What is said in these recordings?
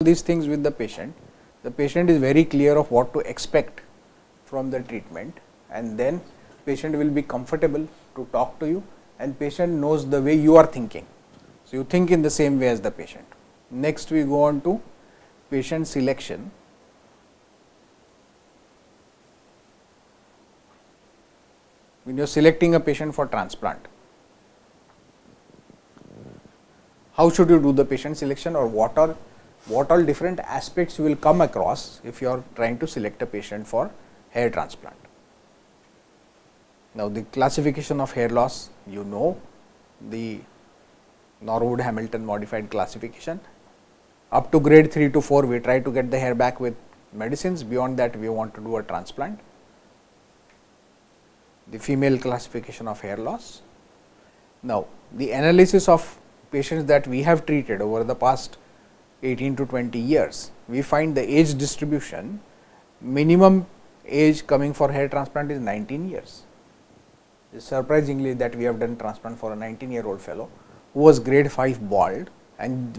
these things with the patient is very clear of what to expect from the treatment, and then patient will be comfortable to talk to you, and patient knows the way you are thinking. So, you think in the same way as the patient. Next we go on to patient selection. When you are selecting a patient for transplant, how should you do the patient selection, or what all different aspects you will come across if you are trying to select a patient for hair transplant. Now, the classification of hair loss, you know, the Norwood Hamilton modified classification. Up to grade 3 to 4, we try to get the hair back with medicines. Beyond that, we want to do a transplant. The female classification of hair loss. Now, the analysis of patients that we have treated over the past 18 to 20 years, we find the age distribution, minimum age coming for hair transplant is 19 years. It's surprisingly that we have done transplant for a 19-year-old fellow who was grade 5 bald and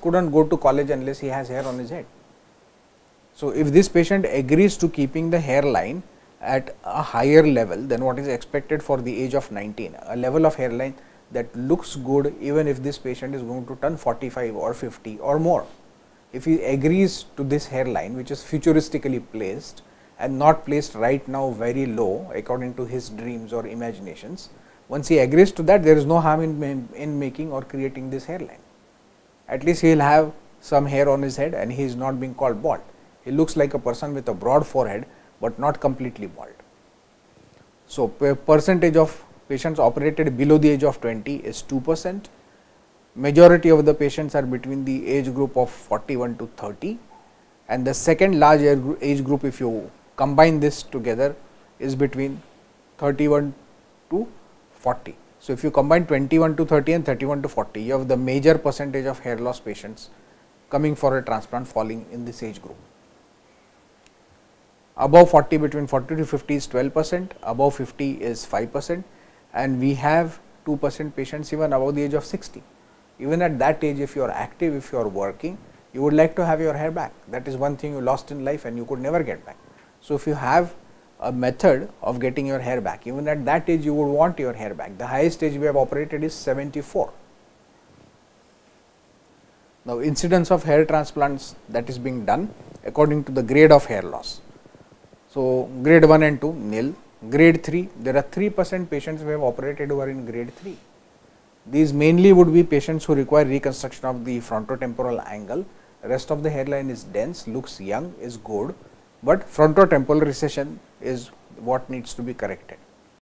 couldn't go to college unless he has hair on his head. So, if this patient agrees to keeping the hairline at a higher level than what is expected for the age of 19, a level of hairline that looks good even if this patient is going to turn 45 or 50 or more. If he agrees to this hairline, which is futuristically placed and not placed right now very low according to his dreams or imaginations, once he agrees to that, there is no harm in making or creating this hairline. At least he will have some hair on his head and he is not being called bald. He looks like a person with a broad forehead, but not completely bald. So, percentage of patients operated below the age of 20 is 2%. Majority of the patients are between the age group of 41 to 30, and the second large age group, if you combine this together, is between 31 to 40. So, if you combine 21 to 30 and 31 to 40, you have the major percentage of hair loss patients coming for a transplant falling in this age group. Above 40, between 40 to 50 is 12%, above 50 is 5%, and we have 2% patients even above the age of 60. Even at that age, if you are active, if you are working, you would like to have your hair back. That is one thing you lost in life and you could never get back. So, if you have a method of getting your hair back, even at that age you would want your hair back. The highest age we have operated is 74. Now, incidence of hair transplants that is being done according to the grade of hair loss. So, grade 1 and 2 nil, grade 3 there are 3% patients who have operated who are in grade 3. These mainly would be patients who require reconstruction of the frontotemporal angle. Rest of the hairline is dense, looks young, is good, but frontotemporal recession is what needs to be corrected.